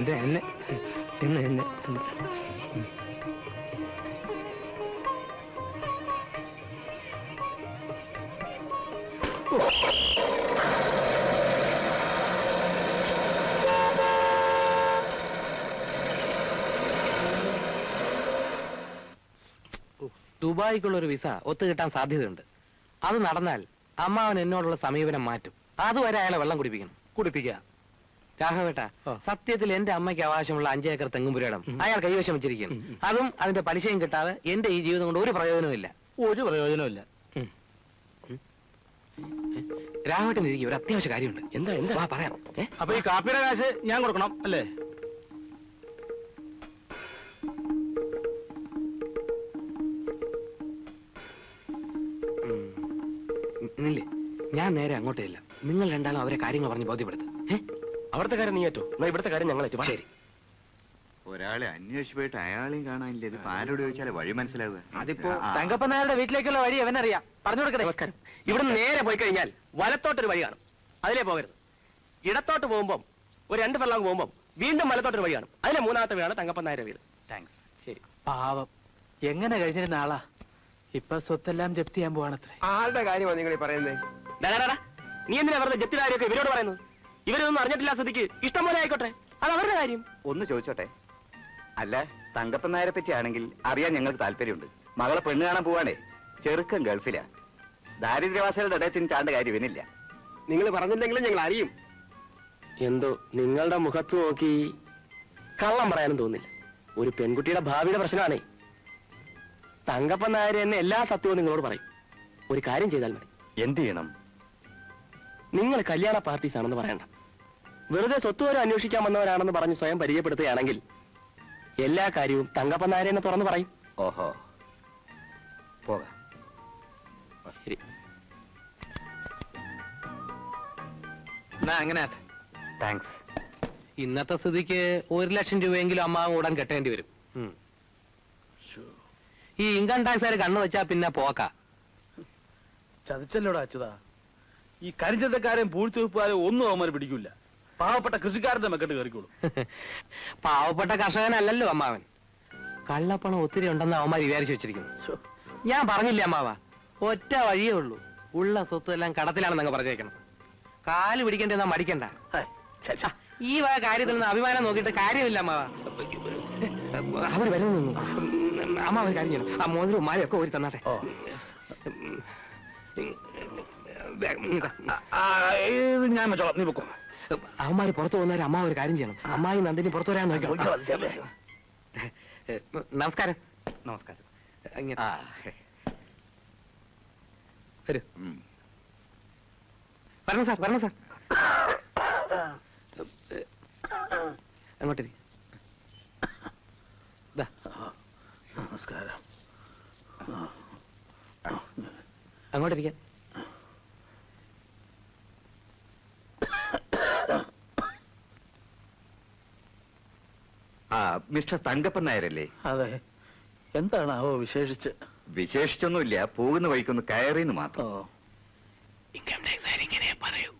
എന്റെ എന്നെ എന്നെ എന്നെ ദുബായിക്കുള്ളൊരു വിസ ഒത്തുകിട്ടാൻ സാധ്യതയുണ്ട്. അത് നടന്നാൽ അമ്മാവൻ എന്നോടുള്ള സമീപനം മാറ്റും. അതുവരെ അയാളെ വെള്ളം കുടിപ്പിക്കുക. രാഘവേട്ട, സത്യത്തിൽ എന്റെ അമ്മയ്ക്ക് അവകാശമുള്ള 5 ഏക്കർ തെങ്ങുംപുരയിടം അയാൾ കൈവശം വെച്ചിരിക്കുന്നു. അതും അതിന്റെ പലിശയും കിട്ടാതെ എന്റെ ഈ ജീവിതം കൊണ്ട് ഒരു പ്രയോജനവും ഇല്ല. രാഘവേട്ടൻ ഇരിക്കും, ഒരു അത്യാവശ്യ കാര്യമുണ്ട്. എന്താ പറയാം. അപ്പൊ ഈ കാപ്പിയുടെ കാശ് ഞാൻ കൊടുക്കണം അല്ലേ? ഇല്ലേ, ഞാൻ നേരെ അങ്ങോട്ടേ ഇല്ല. നിങ്ങൾ രണ്ടാളും അവരെ കാര്യങ്ങൾ പറഞ്ഞ് ബോധ്യപ്പെടുത്തും. അവിടുത്തെ കാര്യം നീ ഏറ്റു, ഇവിടുത്തെ കാര്യം ഞങ്ങൾ ഏറ്റു. ശരി. ഒരാളെ അന്വേഷിച്ചു പോയിട്ട് അയാളെയും കാണാനില്ല. ഇതിപ്പോ ആരോട് ചോദിച്ചാലേ വഴി മനസ്സിലാവുക. അതിപ്പോ തങ്കപ്പൻ നായരുടെ വീട്ടിലേക്കുള്ള വഴി അവനറിയാം, പറഞ്ഞു കൊടുക്കട്ടെ. നമസ്കാരം. ഇവിടെ നേരെ പോയി കഴിഞ്ഞാൽ വലത്തോട്ടൊരു വഴി കാണും, അതിലേ പോകരുത്. ഇടത്തോട്ട് പോകുമ്പം ഒരു 2 ഫർലോങ് പോകുമ്പം വീണ്ടും വലത്തോട്ടൊരു വഴി കാണും, അതിലെ 3ാമത്തെ വീടാണ് തങ്കപ്പൻ നായരുടെ വീട്. താങ്ക്സ്. ശരി. പാവം എങ്ങനെ കഴിഞ്ഞിരുന്ന ആളാ, ഇപ്പൊ സ്വത്തെല്ലാം ജപ്തി ചെയ്യാൻ പോവാണത്രേ. ആളുടെ കാര്യമാണ് നിങ്ങൾ പറയുന്നത്? നീ എന്തിനാ വെറുതെ ജപ്തിയുടെ കാര്യമൊക്കെ ഇവരോട് പറയുന്നത്? ഇവരൊന്നും അറിഞ്ഞിട്ടില്ല സ്ഥിതിക്ക് ഇഷ്ടം പോലെ ആയിക്കോട്ടെ, അത് അവരുടെ കാര്യം. ഒന്ന് ചോദിച്ചോട്ടെ, അല്ല തങ്കപ്പൻ നായരെ പറ്റി ആണെങ്കിൽ അറിയാൻ ഞങ്ങൾക്ക് താല്പര്യമുണ്ട്. മകളെ പെണ്ണ് കാണാൻ പോവാണേ, ചെറുക്കൻ ഗൾഫിലാ. ദാരിദ്ര്യവാസികളുടെ ഇടയത്തിന് ചാണ്ട കാര്യം ഇവനില്ല. നിങ്ങൾ പറഞ്ഞില്ലെങ്കിലും ഞങ്ങൾ അറിയും. എന്തോ നിങ്ങളുടെ മുഖത്ത് നോക്കി കള്ളം പറയാനും തോന്നില്ല. ഒരു പെൺകുട്ടിയുടെ ഭാവിയുടെ പ്രശ്നമാണേ. തങ്കപ്പൻ നായർ എന്നെ എല്ലാ സത്യവും നിങ്ങളോട് പറയും. ഒരു കാര്യം ചെയ്താൽ മതി. എന്ത് ചെയ്യണം? നിങ്ങൾ കല്യാണ പാർട്ടീസ് ആണെന്ന് പറയണ്ട. വെറുതെ സ്വത്തുവരെ അന്വേഷിക്കാൻ വന്നവരാണെന്ന് പറഞ്ഞ് സ്വയം പരിചയപ്പെടുത്തുകയാണെങ്കിൽ എല്ലാ കാര്യവും തങ്കപ്പൻ നായർ എന്നെ തുറന്നു പറയും. ഓഹോ, പോകാം. ശരി. അങ്ങനെ താങ്ക്സ്. ഇന്നത്തെ സ്ഥിതിക്ക് 1 ലക്ഷം രൂപയെങ്കിലും അമ്മാവ് ഉടൻ കെട്ടേണ്ടി വരും. ഈ ഇൻകം ടാക്സുകാർ കണ്ണു വെച്ചാ പിന്നെ പോക്ക. ചതിച്ചല്ലോടാ അച്യുതാ. ഈ കരിഞ്ചന്തക്കാരെയും പൂഴ്ത്തിവെപ്പുകാരെയും ഒന്നും അവന്മാര് പിടിക്കില്ല. പാവപ്പെട്ട കൃഷിക്കാരന്റെ മെക്കെട്ട് കയറിക്കോളൂ. പാവപ്പെട്ട കർഷകനല്ലല്ലോ അമ്മാവൻ. കള്ളപ്പണം ഒത്തിരി ഉണ്ടെന്ന് അവന്മാർ വിചാരിച്ചു വെച്ചിരിക്കുന്നു. ഞാൻ പറഞ്ഞില്ലേ അമ്മാവ, ഒറ്റ വഴിയേ ഉള്ളൂ. ഉള്ള സ്വത്ത് എല്ലാം കടത്തിലാണെന്നങ്ങ് പറഞ്ഞേക്കണം. കാല് പിടിക്കേണ്ടെന്നാ മടിക്കണ്ട. ഈ വക കാര്യത്തിൽ നിന്ന് അഭിമാനം നോക്കിയിട്ട് കാര്യമില്ല അമ്മാവ. അവര് വരുന്നു. അമ്മാവ ഒരു കാര്യം ചെയ്യണം, ആ മോതിരവും മാലയൊക്കെ ഓരി തന്നാട്ടെ. ഞാൻ വെച്ചോളാം, നീ വെക്കോ. അവന്മാര് പുറത്തു പോകുന്നവരെ അമ്മാവ് ഒരു കാര്യം ചെയ്യണം. അമ്മായി നന്ദിനി പുറത്തു വരാൻ നോക്കാം. നമസ്കാരം. നമസ്കാരം. വരൂ. വരണം സാർ, വരണം സാർ. അങ്ങോട്ടിരി. നമസ്കാരം. അങ്ങോട്ടിരിക്കാൻ. മിസ്റ്റർ തങ്കപ്പൻ നായരല്ലേ? അതെ. എന്താണാവോ വിശേഷിച്ച്? വിശേഷിച്ചൊന്നുമില്ല, പോകുന്ന വഴിക്കൊന്ന് കയറിന്ന് മാത്രം. ഇൻകം ടാക്സ് ഇങ്ങനെ പറയൂ.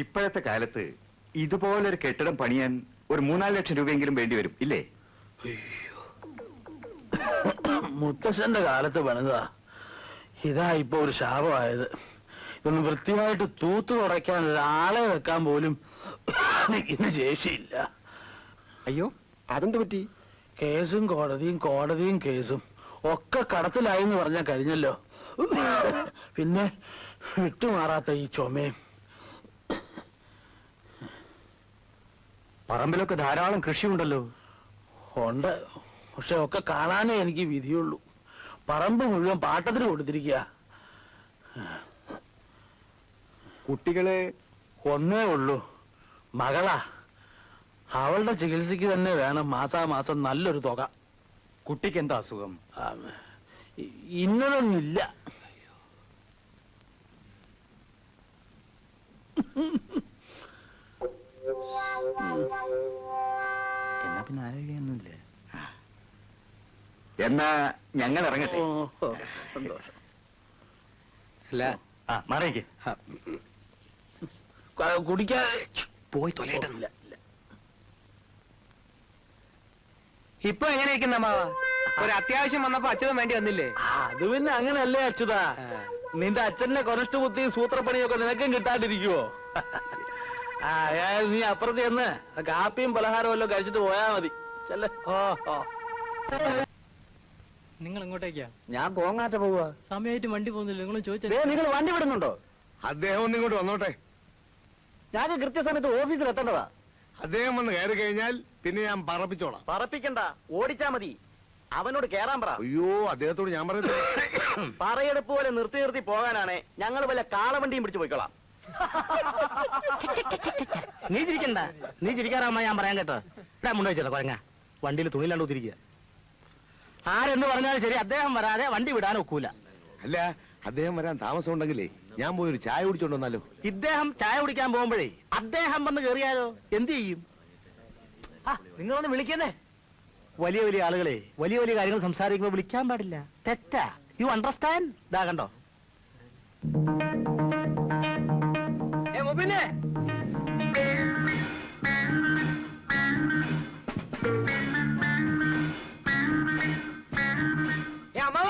ഇപ്പോഴത്തെ കാലത്ത് ഇതുപോലൊരു കെട്ടിടം പണിയാൻ ഒരു 3-4 ലക്ഷം രൂപയെങ്കിലും വേണ്ടി വരും, ഇല്ലേ? മുത്തശ്ശന്റെ കാലത്ത് പണിതാ. ഇതാ ഇപ്പൊ ഒരു ശാപമായത്. ഇതൊന്ന് വൃത്തിയായിട്ട് തൂത്തു തുടയ്ക്കാൻ ഒരാളെ വെക്കാൻ പോലും ഇന്ന് ശേഷിയില്ല. അയ്യോ, അതെന്ത് പറ്റി? കേസും കോടതിയും, കോടതിയും കേസും ഒക്കെ കടത്തിലായി എന്ന് പറഞ്ഞാൽ കഴിഞ്ഞല്ലോ. പിന്നെ വിട്ടുമാറാത്ത ഈ ചുമയും. പറമ്പിലൊക്കെ ധാരാളം കൃഷിയുണ്ടല്ലോ. ഉണ്ട്, പക്ഷെ ഒക്കെ കാണാനേ എനിക്ക് വിധിയുള്ളൂ. പറമ്പ് മുഴുവൻ പാട്ടത്തിന് കൊടുത്തിരിക്കുക. കുട്ടികളെ ഒന്നേ ഉള്ളൂ, മകളാ. അവളുടെ ചികിത്സയ്ക്ക് തന്നെ വേണം മാസാമാസം നല്ലൊരു തുക. കുട്ടിക്ക് എന്താ അസുഖം? ഇന്നതൊന്നുമില്ല. എന്നാ പിന്നെ ആരോഗ്യമൊന്നുമില്ല. എന്നാ ഞങ്ങൾ ഇറങ്ങട്ടെ. സന്തോഷം. അല്ല, മാറിയേക്ക്. കുടിക്കാൻ പോയി തൊലയിട്ടില്ല. ഇപ്പൊ എങ്ങനെയിരിക്കുന്ന അമ്മാവ? ഒരു അത്യാവശ്യം വന്നപ്പോ അച്ഛനും വേണ്ടി വന്നില്ലേ? അത് പിന്നെ അങ്ങനല്ലേ അച്യുതാ. നിന്റെ അച്ഛന്റെ കൊനഷ്ട ബുദ്ധിയും സൂത്രപ്പണിയൊക്കെ നിനക്കും കിട്ടാണ്ടിരിക്കുവോ? നീ അപ്പുറത്ത് ചെന്ന് കാപ്പിയും പലഹാരവും എല്ലാം കഴിച്ചിട്ട് പോയാ മതി. ചെല്ലേ. നിങ്ങൾ എങ്ങോട്ടേക്കാ? ഞാൻ കോങ്ങാറ്റ പോവാ. സമയമായിട്ട് വണ്ടി പോകുന്നില്ല. നിങ്ങൾ ചോദിച്ചാൽ നിങ്ങൾ വണ്ടി വിടുന്നുണ്ടോ? അദ്ദേഹം ഒന്ന് ഇങ്ങോട്ട് വന്നോട്ടെ. ഞാൻ കൃത്യസമയത്ത് ഓഫീസിൽ എത്തേണ്ടതാ. അദ്ദേഹം വന്ന് കയറി കഴിഞ്ഞാൽ പിന്നെ ഞാൻ പറപ്പിച്ചോളാം. പറപ്പിക്കണ്ട, ഓടിച്ചാ മതി. അവനോട് കേറാൻ പറ. അയ്യോ, അദ്ദേഹത്തോട് ഞാൻ പറയുന്നത് പറയെടുപ്പ് പോലെ നിർത്തി നിർത്തി പോകാനാണ്. ഞങ്ങൾ വല്ല കാളവണ്ടിയും പിടിച്ചു പോയിക്കോളാം. നീ ചിരിക്കണ്ട. നീ ചിരിക്കാറാമ്മ ഞാൻ പറയാൻ കേട്ടോ. ഇവിടെ മുന്നോട്ട് കൊരങ്ങ വണ്ടിയിൽ തുണിയിലാണ്ട് കുത്തിരിക്കുക. ആരെന്ന് പറഞ്ഞാലും ശരി, അദ്ദേഹം വരാതെ വണ്ടി വിടാൻ ഒക്കൂല. അല്ല, അദ്ദേഹം വരാൻ താമസം ഉണ്ടെങ്കിലേ ഞാൻ പോയി ഒരു ചായ കുടിച്ചോണ്ട് വന്നാലോ? ഇദ്ദേഹം ചായ കുടിക്കാൻ പോകുമ്പോഴേ അദ്ദേഹം വന്ന് കയറിയാലോ? എന്ത് ചെയ്യും? നിങ്ങളൊന്ന് വിളിക്കുന്നേ. വലിയ വലിയ ആളുകളെ വലിയ വലിയ കാര്യങ്ങൾ സംസാരിക്കുമ്പോൾ വിളിക്കാൻ പാടില്ല. തെറ്റാ. You understand? ഇതാ കണ്ടോ. പിന്നെ അമ്മാവ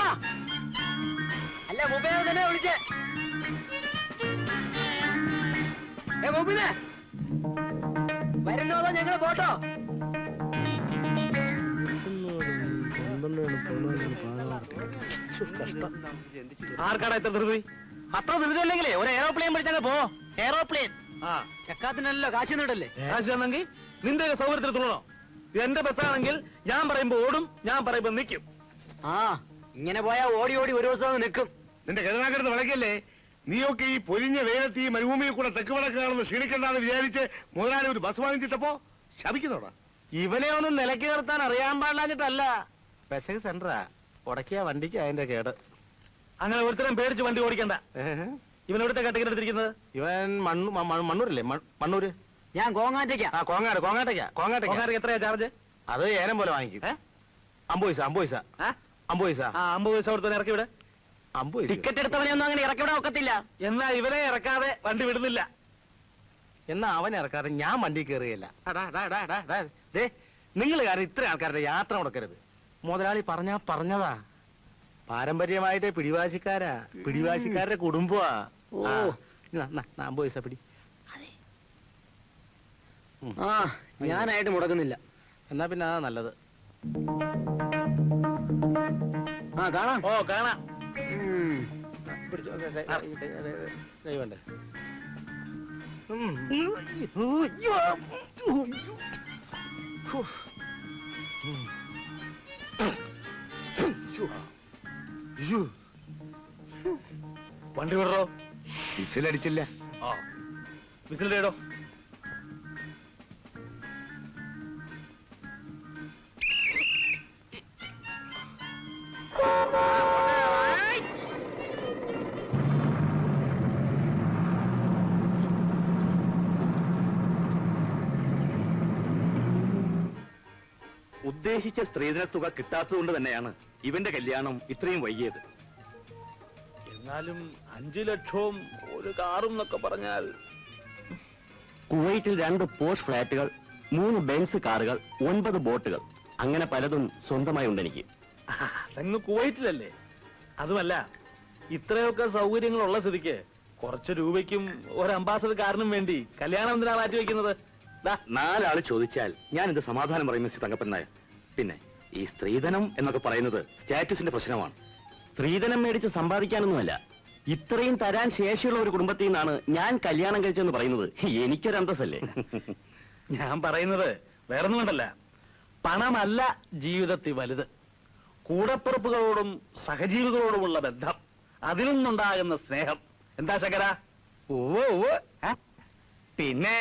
അല്ല മുബൈനെ തന്നെ വിളിച്ചേ. മുബിനെ വരുന്നോളോ? ഞങ്ങള് പോട്ടോ. ആർക്കാടാ ഇത്ര ധൃതി? അത്ര ധൃതിയല്ലെങ്കിലേ ഒരു എയറോപ്ലെയിൻ പിടിച്ചങ്ങ് പോ. എയറോപ്ലെയിൻ എക്കാത്തിനല്ലോ കാശ് നീടല്ലേ? കാശ് തന്നെങ്കിൽ നിന്റെ സൗകര്യത്തിൽ തുള്ളണോ? ഇത് എന്റെ ബസ്സാണെങ്കിൽ ഞാൻ പറയുമ്പോ ഓടും, ഞാൻ പറയുമ്പോ നിൽക്കും. ഇങ്ങനെ പോയാ ഓടി ഓടി ഒരു ദിവസം നിൽക്കും. നിന്റെ കരുനാക്കരുന്ന് വിളക്കല്ലേ? നീയൊക്കെ ഈ പൊലിഞ്ഞ വേഗത്ത് ഈ മരുഭൂമിയിൽ കൂടെ തെക്ക് വടക്ക് കാണുന്ന ക്ഷീണിക്കണ്ടെന്ന് വിചാരിച്ച് മുതലാളി ഒരു ബസ് വാങ്ങിച്ചിട്ടപ്പോ ശപിക്കുന്നോടാ. ഇവനെ ഒന്നും നിലയ്ക്ക് നിർത്താൻ അറിയാൻ പാടില്ലാഞ്ഞിട്ടല്ല. പെസക് സെന്ററാ. ഉടക്കിയ വണ്ടിക്ക് അതിന്റെ കേട്. അങ്ങനെ ഒരുത്തരം പേടിച്ച് വണ്ടി ഓടിക്കണ്ട. ഇവൻ എവിടുത്തെ ടിക്കറ്റ് എടുത്തിരിക്കുന്നത്? ഇവൻ മണ്ണൂരല്ലേ? മണ്ണൂര്. ഞാൻ കോങ്ങാറ്റേക്കാ. കോങ്ങാട്ടേക്ക് എത്രയാ ചാർജ്? അത് ഏനം പോലെ വാങ്ങിക്കും. 50 പൈസ. 50 പൈസ. 50 പൈസ കൊടുത്ത് ഇറക്കി വിടെ. 50 പൈസ. ടിക്കറ്റ് എടുത്തവനെയൊന്നും അങ്ങനെ ഇറക്കി വിടാൻ ഒക്കത്തില്ല. എന്നാ ഇവനെ ഇറക്കാതെ വണ്ടി വിടുന്നില്ല. എന്നാ അവനെ ഇറക്കാതെ ഞാൻ വണ്ടി കയറുകയില്ല. നിങ്ങൾ കാരണം ഇത്ര ആൾക്കാരുടെ യാത്ര മുടക്കരുത്. മുതലാളി പറഞ്ഞതാ. പാരമ്പര്യമായിട്ട് പിടിവാശിക്കാരുടെ കുടുംബമാ. 50 പൈസ പിടി. ഞാനായിട്ട് മുടക്കുന്നില്ല. എന്നാ പിന്നെ അതാ നല്ലത്. കാണാം. കാണാം. പിടിച്ചോ. കൈ വേണ്ടേ? വണ്ടി വിടറോ? വിസിലടിച്ചില്ല. വിസിലിടോ. ഉദ്ദേശിച്ച സ്ത്രീധന തുക കിട്ടാത്തതുകൊണ്ട് തന്നെയാണ് ഇവന്റെ കല്യാണം ഇത്രയും വൈകിയത്. എന്നാലും 5 ലക്ഷവും ഒരു കാറും എന്നൊക്കെ പറഞ്ഞാൽ. കുവൈറ്റിൽ 2 പോഷ് ഫ്ലാറ്റുകൾ, 3 ബെൻസ് കാറുകൾ, 9 ബോട്ടുകൾ, അങ്ങനെ പലതും സ്വന്തമായി ഉണ്ട് എനിക്ക്. അങ്ങ് കുവൈറ്റിലല്ലേ? അതുമല്ല, ഇത്രയൊക്കെ സൗകര്യങ്ങളുള്ള സ്ഥിതിക്ക് കുറച്ച് രൂപയ്ക്കും ഒരു അംബാസഡർ കാറിനും വേണ്ടി കല്യാണം എന്തിനാ മാറ്റി വെക്കുന്നത്? 4 ആള് ചോദിച്ചാൽ ഞാൻ ഇത് സമാധാനം പറയും മിസ്റ്റർ തങ്കപ്പൻ നായർ. പിന്നെ ഈ സ്ത്രീധനം എന്നൊക്കെ പറയുന്നത് സ്റ്റാറ്റസിന്റെ പ്രശ്നമാണ്. സ്ത്രീധനം മേടിച്ച് സമ്പാദിക്കാനൊന്നുമല്ല. ഇത്രയും തരാൻ ശേഷിയുള്ള ഒരു കുടുംബത്തിൽ നിന്നാണ് ഞാൻ കല്യാണം കഴിച്ചെന്ന് പറയുന്നത്. എനിക്കൊരു അന്തസ്സല്ലേ? ഞാൻ പറയുന്നത് വേറൊന്നും കൊണ്ടല്ല. പണമല്ല ജീവിതത്തിൽ വലുത്. കൂടപ്പിറപ്പുകളോടും സഹജീവികളോടുമുള്ള ബന്ധം, അതിൽ നിന്നുണ്ടാകുന്ന സ്നേഹം. എന്താ ശങ്കര? പിന്നെ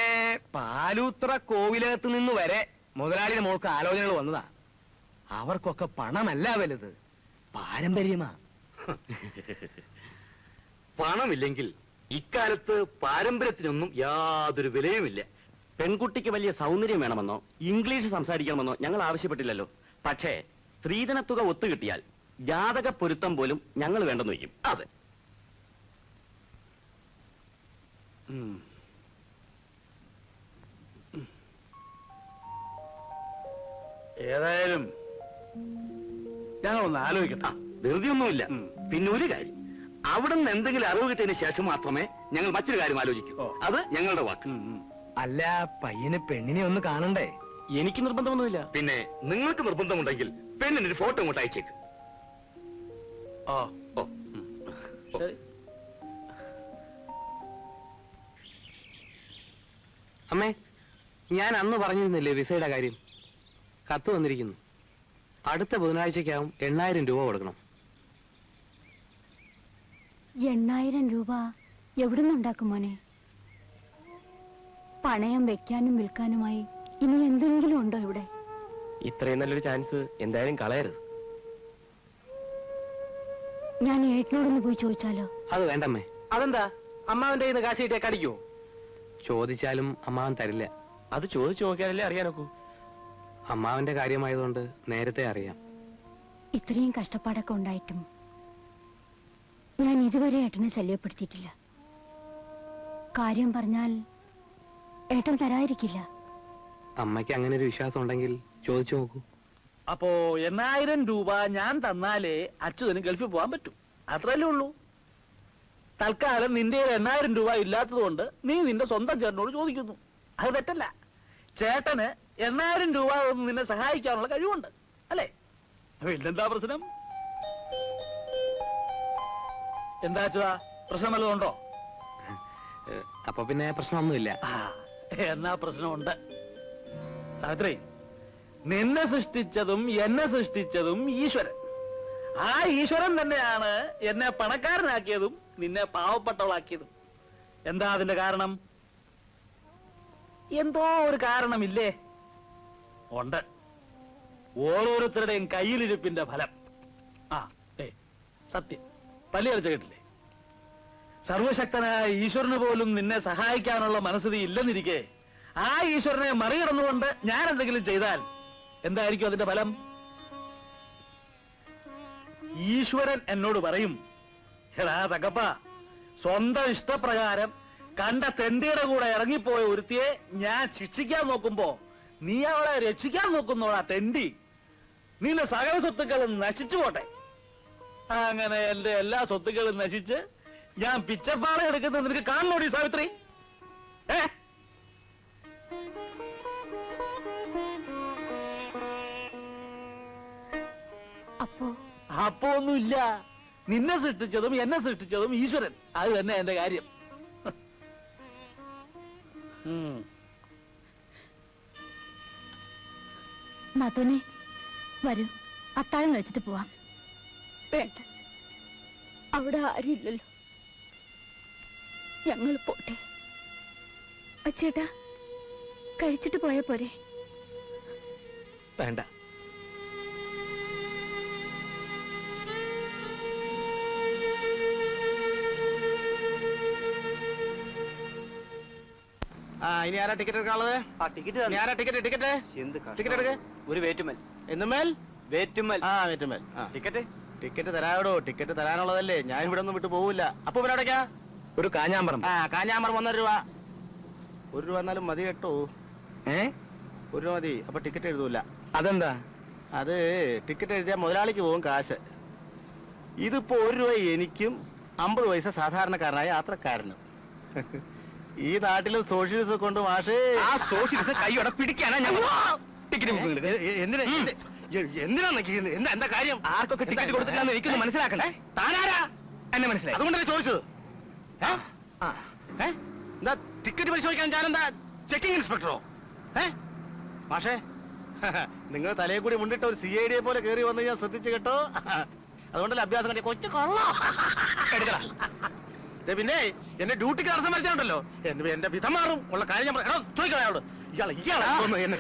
പാലൂത്ര കോവിലകത്ത് നിന്ന് വരെ മുതലാളിയുടെ മോൾക്ക് ആലോചനകൾ വന്നതാ. അവർക്കൊക്കെ പണമല്ല വലുത്, പാരമ്പര്യമാ. പണമില്ലെങ്കിൽ ഇക്കാലത്ത് പാരമ്പര്യത്തിനൊന്നും യാതൊരു വിലയുമില്ല. പെൺകുട്ടിക്ക് വലിയ സൗന്ദര്യം വേണമെന്നോ ഇംഗ്ലീഷ് സംസാരിക്കണമെന്നോ ഞങ്ങൾ ആവശ്യപ്പെട്ടില്ലല്ലോ. പക്ഷേ സ്ത്രീധനത്തുക ഒത്തുകിട്ടിയാൽ ജാതക പൊരുത്തം പോലും ഞങ്ങൾ വേണ്ടെന്ന് വയ്ക്കും. അതെ. ഏതായാലും ഞങ്ങളൊന്ന് ആലോചിക്കട്ടെ. ധൃതിയൊന്നുമില്ല. പിന്നെ ഒരു കാര്യം, അവിടെ നിന്ന് എന്തെങ്കിലും അറിവ് കിട്ടിയതിന് ശേഷം മാത്രമേ ഞങ്ങൾ മറ്റൊരു കാര്യം ആലോചിക്കൂ. അത് ഞങ്ങളുടെ വാക്ക്. അല്ല, പയ്യന് പെണ്ണിനെ ഒന്ന് കാണണ്ടേ? എനിക്ക് നിർബന്ധമൊന്നുമില്ല. പിന്നെ നിങ്ങൾക്ക് നിർബന്ധമുണ്ടെങ്കിൽ പെണ്ണിനൊരു ഫോട്ടോ ഇങ്ങോട്ട് അയച്ചേക്ക്. ഓ ഓ ശരി. അമ്മേ, ഞാൻ അന്ന് പറഞ്ഞിരുന്നില്ലേ വിസയുടെ കാര്യം? കത്ത് വന്നിരിക്കുന്നു. അടുത്ത ബുധനാഴ്ചക്കകം 8,000 രൂപ കൊടുക്കണം. 8,000 രൂപ എവിടുന്നുണ്ടാക്കും മോനെ? പണയം വെക്കാനും വിൽക്കാനുമായി ഇനി എന്തെങ്കിലും ഉണ്ടോ ഇവിടെ? ഇത്രയും നല്ലൊരു ചാൻസ് എന്തായാലും കളയരുത്. ഞാൻ ഏട്ടനോടൊന്ന് പോയി ചോദിച്ചാലോ? അത് വേണ്ടമ്മേ. അതെന്താ? അമ്മാവന്റെ കയ്യിൽ നിന്ന് കാശ് കിട്ടിയാ കടിക്കുവോ? ചോദിച്ചാലും അമ്മാവൻ തരില്ല. അത് ചോദിച്ചു നോക്കിയാലല്ലേ അറിയാനൊക്കൂ. അമ്മാവന്റെ കാര്യമായതുകൊണ്ട് നേരത്തെ അറിയാം. ഇത്രയും കഷ്ടപ്പാടൊക്കെ ഉണ്ടായിട്ടും ഞാൻ ഇതുവരെ ഏട്ടനെ ശല്യപ്പെടുത്തിയിട്ടില്ല. കാര്യം പറഞ്ഞാൽ ഏട്ടൻ തരാതിരിക്കില്ല. അമ്മയ്ക്ക് അങ്ങനെ ഒരു വിശ്വാസം ഉണ്ടെങ്കിൽ ചോദിച്ചു നോക്കൂ. അപ്പോ 8,000 രൂപ ഞാൻ തന്നാലേ അച്യുതന് ഗൾഫിൽ പോകാൻ പറ്റും. അത്രയല്ലേ ഉള്ളൂ. തൽക്കാലം നിന്റെ 8,000 രൂപ ഇല്ലാത്തത് കൊണ്ട് നീ നിന്റെ സ്വന്തം ചേട്ടനോട് ചോദിക്കുന്നു. അത് തെറ്റല്ല. ചേട്ടന് 8,000 രൂപ നിന്നെ സഹായിക്കാനുള്ള കഴിവുണ്ട്, അല്ലേ? പിന്നെന്താ പ്രശ്നം? എന്താ അച്യുതാ, പ്രശ്നം വല്ലതുണ്ടോ? അപ്പൊ പിന്നെ പ്രശ്നമൊന്നുമില്ല. എന്നാ പ്രശ്നമുണ്ട്. സാവിത്രി, നിന്നെ സൃഷ്ടിച്ചതും എന്നെ സൃഷ്ടിച്ചതും ഈശ്വരൻ. ആ ഈശ്വരൻ തന്നെയാണ് എന്നെ പണക്കാരനാക്കിയതും നിന്നെ പാവപ്പെട്ടവളാക്കിയതും. എന്താ അതിന്റെ കാരണം? എന്തോ ഒരു കാരണമില്ലേ? ഉണ്ട്. ഓരോരുത്തരുടെയും കയ്യിലിരിപ്പിന്റെ ഫലം. സത്യം പല്ലി കളിച്ച കേട്ടില്ലേ? സർവശക്തനായ ഈശ്വരന് പോലും നിന്നെ സഹായിക്കാനുള്ള മനസ്ഥിതി ഇല്ലെന്നിരിക്കെ ആ ഈശ്വരനെ മറികടന്നുകൊണ്ട് ഞാൻ എന്തെങ്കിലും ചെയ്താൽ എന്തായിരിക്കും അതിന്റെ ഫലം? ഈശ്വരൻ എന്നോട് പറയും, എടാ തങ്കപ്പ, സ്വന്തം ഇഷ്ടപ്രകാരം കണ്ട തെണ്ടിയുടെ കൂടെ ഇറങ്ങിപ്പോയ ഒരുത്തിയെ ഞാൻ ശിക്ഷിക്കാൻ നോക്കുമ്പോ നീ അവളെ രക്ഷിക്കാൻ നോക്കുന്നോടാ തെണ്ടി. നിന്റെ സകല സ്വത്തുക്കളും നശിച്ചു പോട്ടെ. അങ്ങനെ എന്റെ എല്ലാ സ്വത്തുക്കളും നശിച്ച് ഞാൻ പിച്ചപ്പാറ എടുക്കുന്നത് നിനക്ക് കാണണോടി സാവിത്രി? അപ്പോ ഒന്നുമില്ല. നിന്നെ സൃഷ്ടിച്ചതും എന്നെ സൃഷ്ടിച്ചതും ഈശ്വരൻ. അത് തന്നെ എന്റെ കാര്യം. നാത്തോനെ, വരൂ, അത്താഴം കഴിച്ചിട്ട് പോവാം. വേണ്ട, അവിടെ ആരുമില്ലല്ലോ. ഞങ്ങൾ പോട്ടെ. അച്ചേട്ടാ, കഴിച്ചിട്ട് പോയാ പോരെ? വേണ്ട. ഇനി ആരാ ടിക്കറ്റ് എടുക്കാനുള്ളത്? ടിക്കറ്റ് ആരാ ടിക്കറ്റ്? ടിക്കറ്റ് ടിക്കറ്റ് എടുക്ക. ഒരു വേറ്റുമൽ. എന്നുമേൽ വേറ്റുമൽ. വേറ്റുമേൽ. ടിക്കറ്റ് ടിക്കറ്റ് തരാവിടോ. ടിക്കറ്റ് തരാനുള്ളതല്ലേ, ഞാൻ ഇവിടെ ഒന്നും വിട്ടു പോവില്ല. അപ്പൊ ഇവിടെ എവിടേക്കാ? ഒരു കാഞ്ഞാമ്പറം. കാഞ്ഞാമ്പറം 1.5 രൂപ. 1 രൂപ എന്നാലും മതി കേട്ടോ. 1 രൂപ മതി. അപ്പൊ ടിക്കറ്റ് എഴുതൂല. അതെന്താ? അത് ടിക്കറ്റ് എഴുതിയാൽ മുതലാളിക്ക് പോകും കാശ്. ഇതിപ്പോ 1 രൂപ എനിക്കും 50 പൈസ സാധാരണക്കാരനായ യാത്രക്കാരനും. ഈ നാട്ടിലും സോഷ്യലിസം കൊണ്ട് മാഷേ. ആ സോഷ്യലിസം കൈയോടെ പിടിക്കാനാ ഞാൻ ടിക്കറ്റ് എന്തിനാ എന്താ കാര്യം? ആർക്കൊക്കെ ടിക്കറ്റ് കൊടുത്തിട്ടാന്ന് എനിക്കൊന്ന് മനസ്സിലാക്കണ്ടേ? താനാരാ? എന്നെ മനസ്സിലായി. അതുകൊണ്ടല്ലേ ചോദിച്ചത്. എന്താ ടിക്കറ്റ് പരിശോധിക്കാൻ ഞാനെന്താ ചെക്കിംഗ് ഇൻസ്പെക്ടറോ? മാഷേ, നിങ്ങൾ തലയെ കൂടി മുണ്ടിട്ട് ഒരു CID പോലെ കയറി വന്ന് ഞാൻ ശ്രദ്ധിച്ചു കേട്ടോ. അതുകൊണ്ടല്ലേ അഭ്യാസം കണ്ടി കൊച്ചു കൊള്ളാം. പിന്നെ എന്റെ ഡ്യൂട്ടിക്ക് അർത്ഥം വരുന്നുണ്ടല്ലോ. എന്റെ വിധം മാറും ഉള്ള കാര്യം ഞാൻ ചോദിക്കാം അയാളോട്. ഇയാളെ എന്നെ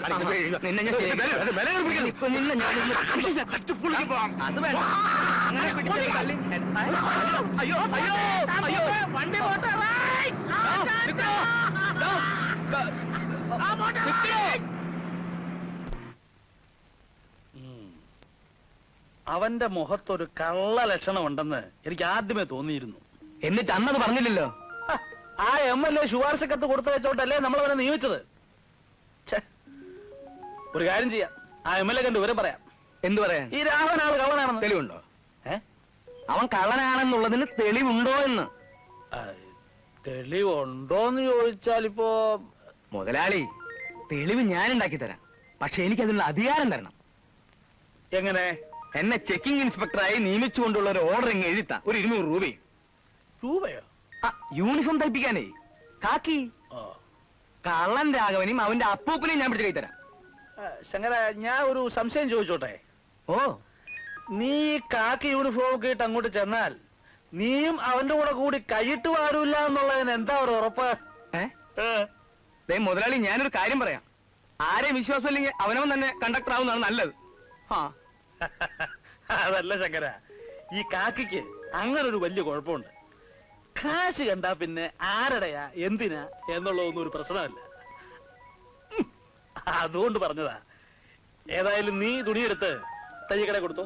അയ്യോ അയ്യോ അയ്യോ വണ്ടി പോട്ടെ. അവന്റെ മുഖത്തൊരു കള്ള ലക്ഷണം ഉണ്ടെന്ന് എനിക്ക് ആദ്യമേ തോന്നിയിരുന്നു. എന്നിട്ട് അന്നത് പറഞ്ഞില്ലല്ലോ. ആ MLA ശുപാർശക്കത്ത് കൊടുത്തു വെച്ചോട്ടല്ലേ നമ്മളവനെ നിയമിച്ചത്. ഒരു കാര്യം ചെയ്യാം, ആ MLA കണ്ട് വിവരം പറയാം. എന്തു പറയാൻ? ഈ രാഘവൻ ആള് കള്ളനാണെന്ന് തെളിവുണ്ടോ? ഏ? അവൻ കള്ളനാണെന്നുള്ളതിന് തെളിവുണ്ടോ എന്ന്? ആ, തെളിവുണ്ടോന്ന് ചോദിച്ചാൽ ഇപ്പോ മുതലാളി, തെളിവ് ഞാൻ ഉണ്ടാക്കി തരാം. പക്ഷെ എനിക്ക് അതിനുള്ള അധികാരം തരണം. എങ്ങനെ? എന്നെ ചെക്കിംഗ് ഇൻസ്പെക്ടറായി നിയമിച്ചുകൊണ്ടുള്ള ഒരു ഓർഡർ ഇങ്ങ് എഴുതാം. ഒരു 200 രൂപയും. രൂപയോ? യൂണിഫോം തയ്പ്പിക്കാനേ, കാക്കി. ഓ. കള്ളൻ രാഘവനെയും അവന്റെ അപ്പൂപ്പനെയും ഞാൻ പിടിച്ചു കൈ തരാം. ശങ്കര, ഞാൻ ഒരു സംശയം ചോദിച്ചോട്ടെ? ഓ, നീ കാക്കി യൂണിഫോം ഒക്കെ ഇട്ട് അങ്ങോട്ട് ചെന്നാൽ നീയും അവന്റെ കൂടെ കൂടി കൈയിട്ട് പാടില്ല എന്നുള്ളതിന് എന്താ ഒരു ഉറപ്പ്? ദേ മുതലാളി, ഞാനൊരു കാര്യം പറയാം. ആരെയും വിശ്വാസം ഇല്ലെങ്കിൽ അവനവൻ തന്നെ കണ്ടക്ടർ ആവുന്നതാണ് നല്ലത്. അതല്ല ശങ്കര, ഈ കാക്കിക്ക് അങ്ങനെ ഒരു വലിയ കുഴപ്പമുണ്ട്. കാശ് കണ്ടാ പിന്നെ ആരുടെയാ എന്തിനാ എന്നുള്ളതൊന്നും ഒരു പ്രശ്നമല്ല. അതുകൊണ്ട് പറഞ്ഞതാ. ഏതായാലും നീ തുണിയെടുത്ത് തയ്യക്കട കൊടുത്തോ.